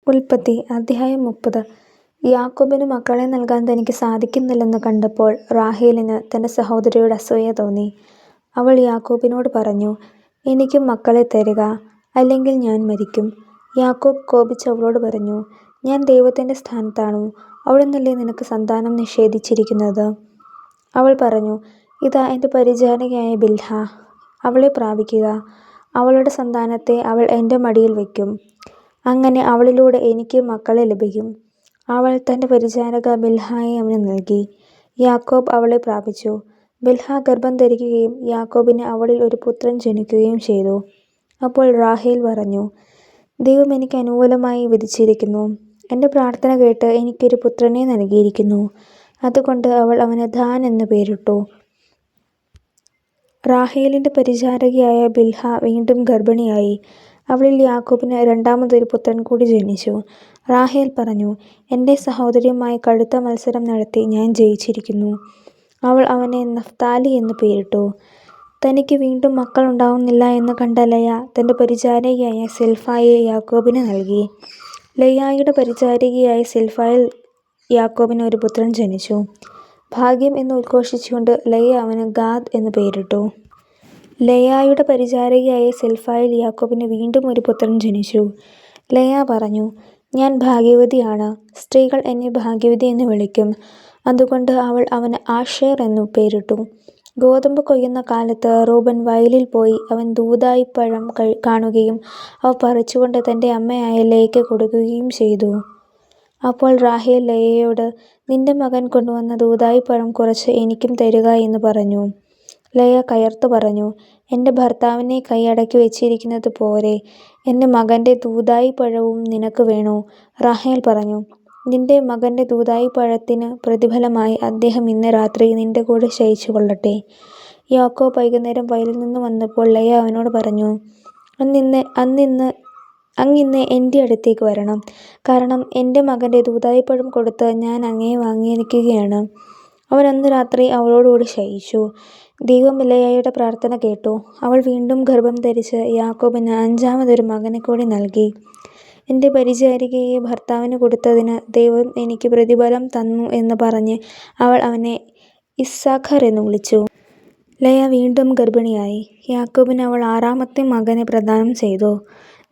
ഉൽപ്പത്തി അധ്യായം 30. യാക്കോബിന് മക്കളെ നൽകാൻ തനിക്ക് സാധിക്കുന്നില്ലെന്ന് കണ്ടപ്പോൾ റാഹേലിന് തൻ്റെ സഹോദരിയോട് അസൂയ തോന്നി. അവൾ യാക്കോബിനോട് പറഞ്ഞു, എനിക്കും മക്കളെ തരിക, അല്ലെങ്കിൽ ഞാൻ മരിക്കും. യാക്കോബ് കോപിച്ച് അവളോട് പറഞ്ഞു, ഞാൻ ദൈവത്തിൻ്റെ സ്ഥാനത്താണോ? അവിടുന്നല്ലേ നിനക്ക് സന്താനം നിഷേധിച്ചിരിക്കുന്നത്? അവൾ പറഞ്ഞു, ഇതാ എൻ്റെ പരിചാരികയായ ബിൽഹാ, അവളെ പ്രാപിക്കുക. അവളുടെ സന്താനത്തെ അവൾ എൻ്റെ മടിയിൽ വയ്ക്കും. അങ്ങനെ അവളിലൂടെ എനിക്ക് മക്കളെ ലഭിക്കും. അവൾ തൻ്റെ പരിചാരക ബിൽഹായെ അവന് നൽകി. യാക്കോബ് അവളെ പ്രാപിച്ചു. ബിൽഹാ ഗർഭം ധരിക്കുകയും യാക്കോബിന് അവളിൽ ഒരു പുത്രൻ ജനിക്കുകയും ചെയ്തു. അപ്പോൾ റാഹേൽ പറഞ്ഞു, ദൈവം എനിക്ക് അനുകൂലമായി വിധിച്ചിരിക്കുന്നു. എൻ്റെ പ്രാർത്ഥന കേട്ട് എനിക്കൊരു പുത്രനെ നൽകിയിരിക്കുന്നു. അതുകൊണ്ട് അവൾ അവന് ദാൻ എന്ന് പേരിട്ടു. റാഹേലിൻ്റെ പരിചാരകയായ ബിൽഹാ വീണ്ടും ഗർഭിണിയായി. അവളിൽ യാക്കോബിന് രണ്ടാമതൊരു പുത്രൻ കൂടി ജനിച്ചു. റാഹേൽ പറഞ്ഞു, എൻ്റെ സഹോദരിയുമായി കടുത്ത മത്സരം നടത്തി ഞാൻ ജയിച്ചിരിക്കുന്നു. അവൾ അവനെ നഫ്താലി എന്ന് പേരിട്ടു. തനിക്ക് വീണ്ടും മക്കളുണ്ടാവുന്നില്ല എന്ന് കണ്ട ലയ തൻ്റെ പരിചാരികയായ സിൽഫായെ യാക്കോബിന് നൽകി. ലയായുടെ പരിചാരികയായ സിൽഫായിൽ യാക്കോബിന് ഒരു പുത്രൻ ജനിച്ചു. ഭാഗ്യം എന്ന് ഉദ്ഘോഷിച്ചുകൊണ്ട് ലയ അവന് ഗാദ് എന്ന് പേരിട്ടു. ലയായുടെ പരിചാരികയായ സിൽഫായിൽ യാക്കോബിന് വീണ്ടും ഒരു പുത്രൻ ജനിച്ചു. ലയ പറഞ്ഞു, ഞാൻ ഭാഗ്യവതിയാണ്, സ്ത്രീകൾ എന്നെ ഭാഗ്യവതി എന്ന് വിളിക്കും. അതുകൊണ്ട് അവൾ അവന് ആഷേർ എന്നു പേരിട്ടു. ഗോതമ്പ് കൊയ്യുന്ന കാലത്ത് റൂബൻ വയലിൽ പോയി അവൻ ദൂദായിപ്പഴം കാണുകയും അവ പറിച്ചുകൊണ്ട് തൻ്റെ അമ്മയായ ലയയ്ക്ക് കൊടുക്കുകയും ചെയ്തു. അപ്പോൾ റാഹേൽ ലയയോട്, നിന്റെ മകൻ കൊണ്ടുവന്ന ദൂദായിപ്പഴം കുറച്ച് എനിക്കും തരിക എന്ന് പറഞ്ഞു. ലയ കയർത്തു പറഞ്ഞു, എൻ്റെ ഭർത്താവിനെ കൈയടക്കി വെച്ചിരിക്കുന്നത് പോരെ, എൻ്റെ മകൻ്റെ ദൂദായിപ്പഴവും നിനക്ക് വേണോ? റാഹേൽ പറഞ്ഞു, നിന്റെ മകൻ്റെ ദൂദായിപ്പഴത്തിന് പ്രതിഫലമായി അദ്ദേഹം ഇന്ന് രാത്രി നിന്റെ കൂടെ ശയിച്ചു കൊള്ളട്ടെ. യാക്കോബ് വൈകുന്നേരം വയലിൽ നിന്ന് വന്നപ്പോൾ ലയ അവനോട് പറഞ്ഞു, അങ്ങിന്ന് എൻ്റെ അടുത്തേക്ക് വരണം, കാരണം എൻ്റെ മകൻ്റെ ദൂദായിപ്പഴം കൊടുത്ത് ഞാൻ അങ്ങയെ വാങ്ങിയിരിക്കുകയാണ്. അവൻ അന്ന് രാത്രി അവളോടുകൂടി ശയിച്ചു. ദൈവം ലയയുടെ പ്രാർത്ഥന കേട്ടു. അവൾ വീണ്ടും ഗർഭം ധരിച്ച് യാക്കോബിന് അഞ്ചാമതൊരു മകനെ കൂടി നൽകി. എൻ്റെ പരിചാരികയെ ഭർത്താവിന് കൊടുത്തതിന് ദൈവം എനിക്ക് പ്രതിഫലം തന്നു എന്ന് പറഞ്ഞ് അവൾ അവനെ ഇസ്സാഖർ എന്ന് വിളിച്ചു. ലയ വീണ്ടും ഗർഭിണിയായി. യാക്കോബിന് അവൾ ആറാമത്തെ മകനെ പ്രദാനം ചെയ്തു.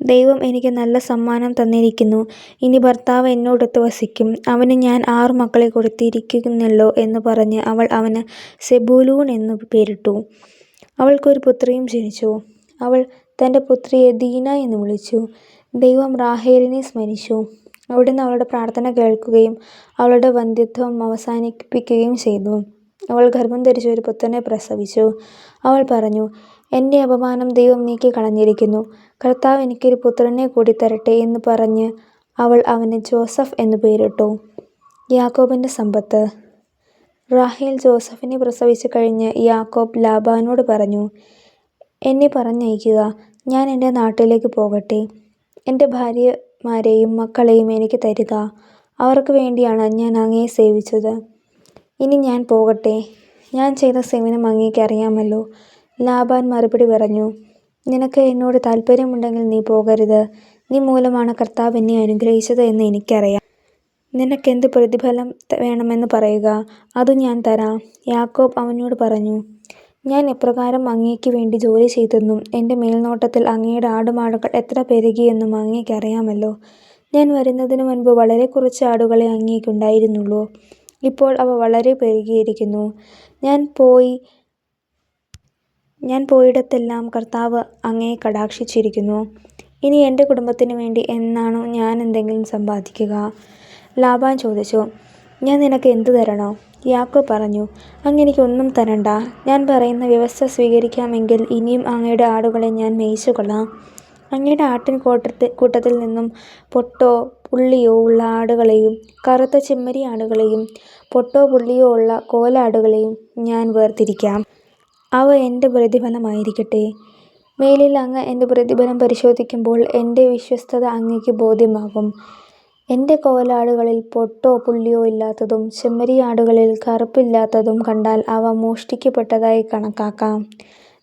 ദൈവം എനിക്ക് നല്ല സമ്മാനം തന്നിരിക്കുന്നു. ഇനി ഭർത്താവ് എന്നോടൊത്ത് വസിക്കും. അവന് ഞാൻ 6 മക്കളെ കൊടുത്തിരിക്കുന്നല്ലോ എന്ന് പറഞ്ഞ് അവൾ അവന് സെബൂലൂൻ എന്നു പേരിട്ടു. അവൾക്കൊരു പുത്രിയും ജനിച്ചു. അവൾ തൻ്റെ പുത്രിയെ ദീന എന്ന് വിളിച്ചു. ദൈവം റാഹേലിനെ സ്മരിച്ചു. അവിടുന്ന് അവളുടെ പ്രാർത്ഥന കേൾക്കുകയും അവളുടെ വന്ധ്യത്വം അവസാനിപ്പിക്കുകയും ചെയ്തു. അവൾ ഗർഭം ധരിച്ച് ഒരു പുത്രനെ പ്രസവിച്ചു. അവൾ പറഞ്ഞു, എൻ്റെ അപമാനം ദൈവം നീക്കി കളഞ്ഞിരിക്കുന്നു. കർത്താവ് എനിക്കൊരു പുത്രനെ കൂടി തരട്ടെ എന്ന് പറഞ്ഞ് അവൾ അവന് ജോസഫ് എന്ന് പേരിട്ടു. യാക്കോബിൻ്റെ സമ്പത്ത്. റാഹേൽ ജോസഫിനെ പ്രസവിച്ചു കഴിഞ്ഞ് യാക്കോബ് ലാബാനോട് പറഞ്ഞു, എന്നെ പറഞ്ഞയക്കുക, ഞാൻ എൻ്റെ നാട്ടിലേക്ക് പോകട്ടെ. എൻ്റെ ഭാര്യമാരെയും മക്കളെയും എനിക്ക് തരിക. അവർക്ക് വേണ്ടിയാണ് ഞാൻ അങ്ങയെ സേവിച്ചത്. ഇനി ഞാൻ പോകട്ടെ. ഞാൻ ചെയ്ത സേവനം അങ്ങേക്ക് അറിയാമല്ലോ. ലാബാൻ മറുപടി പറഞ്ഞു, നിനക്ക് എന്നോട് താല്പര്യമുണ്ടെങ്കിൽ നീ പോകരുത്. നീ മൂലമാണ് കർത്താവ് എന്നെ അനുഗ്രഹിച്ചത് എന്ന് എനിക്കറിയാം. നിനക്കെന്ത് പ്രതിഫലം വേണമെന്ന് പറയുക, അതു ഞാൻ തരാം. യാക്കോബ് അവനോട് പറഞ്ഞു, ഞാൻ എപ്രകാരം അങ്ങേക്ക് വേണ്ടി ജോലി ചെയ്തെന്നും എൻ്റെ മേൽനോട്ടത്തിൽ അങ്ങയുടെ ആടുമാടുകൾ എത്ര പെരുകിയെന്നും അങ്ങേക്ക് അറിയാമല്ലോ. ഞാൻ വരുന്നതിന് മുൻപ് വളരെ കുറച്ച് ആടുകളെ അങ്ങേക്കുണ്ടായിരുന്നുള്ളൂ. ഇപ്പോൾ അവ വളരെ പെരുകിയിരിക്കുന്നു. ഞാൻ പോയിടത്തെല്ലാം കർത്താവ് അങ്ങയെ കടാക്ഷിച്ചിരിക്കുന്നു. ഇനി എൻ്റെ കുടുംബത്തിനു വേണ്ടി എന്നാണോ ഞാൻ എന്തെങ്കിലും സമ്പാദിക്കുക? ലാബാൻ ചോദിച്ചു, ഞാൻ നിനക്ക് എന്തു തരണോ? യാക്കോബ് പറഞ്ഞു, അങ്ങ് എനിക്കൊന്നും തരണ്ട. ഞാൻ പറയുന്ന വ്യവസ്ഥ സ്വീകരിക്കാമെങ്കിൽ ഇനിയും അങ്ങയുടെ ആടുകളെ ഞാൻ മേയിച്ചു കൊള്ളാം. അങ്ങയുടെ ആട്ടിൻ കൂട്ടത്തിൽ നിന്നും പൊട്ടോ പുള്ളിയോ ഉള്ള ആടുകളെയും കറുത്ത ചെമ്മരി ആടുകളെയും പൊട്ടോ പുള്ളിയോ ഉള്ള കോലാടുകളെയും ഞാൻ വേർതിരിക്കാം. അവ എൻ്റെ പ്രതിഫലമായിരിക്കട്ടെ. മേലിൽ അങ്ങ് എൻ്റെ പ്രതിഫലം പരിശോധിക്കുമ്പോൾ എൻ്റെ വിശ്വസ്തത അങ്ങയ്ക്ക് ബോധ്യമാകും. എൻ്റെ കോലാടുകളിൽ പൊട്ടോ പുള്ളിയോ ഇല്ലാത്തതും ചെമ്മരിയാടുകളിൽ കറുപ്പില്ലാത്തതും കണ്ടാൽ അവ മോഷ്ടിക്കപ്പെട്ടതായി കണക്കാക്കാം.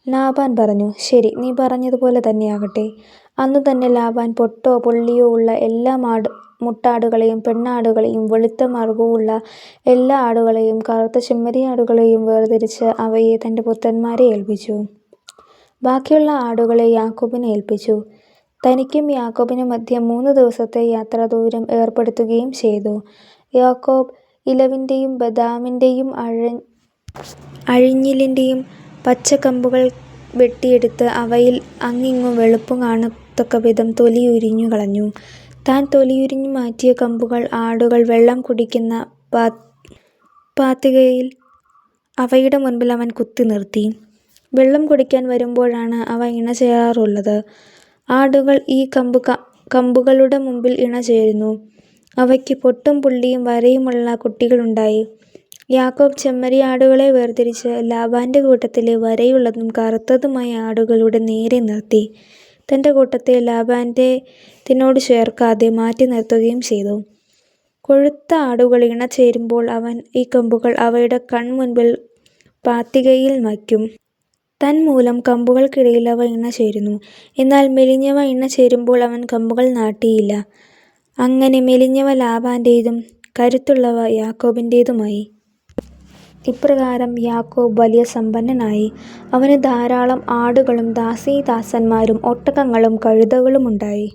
ലാബാൻ പറഞ്ഞു, ശരി, നീ പറഞ്ഞതുപോലെ തന്നെയാകട്ടെ. അന്നു തന്നെ ലാബാൻ പൊട്ടോ പുള്ളിയോ ഉള്ള എല്ലാ മുട്ടാടുകളെയും പെണ്ണാടുകളെയും വെളുത്ത മറുകുള്ള എല്ലാ ആടുകളെയും കറുത്ത ചെമ്മരിയാടുകളെയും വേർതിരിച്ച് അവയെ തൻ്റെ പുത്രന്മാരെ ഏൽപ്പിച്ചു. ബാക്കിയുള്ള ആടുകളെ യാക്കോബിനെ ഏൽപ്പിച്ചു. തനിക്കും യാക്കോബിനും മധ്യേ 3 ദിവസത്തെ യാത്രാദൂരം ഏർപ്പെടുത്തുകയും ചെയ്തു. യാക്കോബ് ഇലവിൻ്റെയും ബദാമിൻ്റെയും അഴിഞ്ഞിലിൻ്റെയും പച്ചക്കമ്പുകൾ വെട്ടിയെടുത്ത് അവയിൽ അങ്ങിങ്ങും വെളുപ്പു കാണത്തക്കവിധം തൊലി ഉരിഞ്ഞു കളഞ്ഞു. താൻ തൊലിയുരിഞ്ഞു മാറ്റിയ കമ്പുകൾ ആടുകൾ വെള്ളം കുടിക്കുന്ന പാത്തികയിൽ അവയുടെ മുൻപിൽ അവൻ കുത്തി നിർത്തി. വെള്ളം കുടിക്കാൻ വരുമ്പോഴാണ് അവ ഇണചേരാറുള്ളത്. ആടുകൾ ഈ കമ്പുകളുടെ മുമ്പിൽ ഇണചേരുന്നു. അവയ്ക്ക് പൊട്ടും പുള്ളിയും വരയുമുള്ള കുട്ടികളുണ്ടായി. യാക്കോബ് ചെമ്മരിയാടുകളെ വേർതിരിച്ച് ലാബാന്റെ കൂട്ടത്തിലെ വരയുള്ളതും കറുത്തതുമായ ആടുകളുടെ നേരെ നിർത്തി. തൻ്റെ കൂട്ടത്തെ ലാബാന്റേതിനോട് ചേർക്കാതെ മാറ്റി നിർത്തുകയും ചെയ്തു. കൊഴുത്ത ആടുകൾ ഇണചേരുമ്പോൾ അവൻ ഈ കമ്പുകൾ അവയുടെ കൺമുൻപിൽ പാത്തികയിൽ വയ്ക്കും. തന്മൂലം കമ്പുകൾക്കിടയിൽ അവ ഇണചേരുന്നു. എന്നാൽ മെലിഞ്ഞവ ഇണചേരുമ്പോൾ അവൻ കമ്പുകൾ നാട്ടിയില്ല. അങ്ങനെ മെലിഞ്ഞവ ലാബാന്റേതും കരുത്തുള്ളവ യാക്കോബിൻ്റേതുമായി. ഇപ്രകാരം യാക്കോബ് വലിയ സമ്പന്നനായി. അവന് ധാരാളം ആടുകളും ദാസീദാസന്മാരും ഒട്ടകങ്ങളും കഴുതകളുമുണ്ടായി.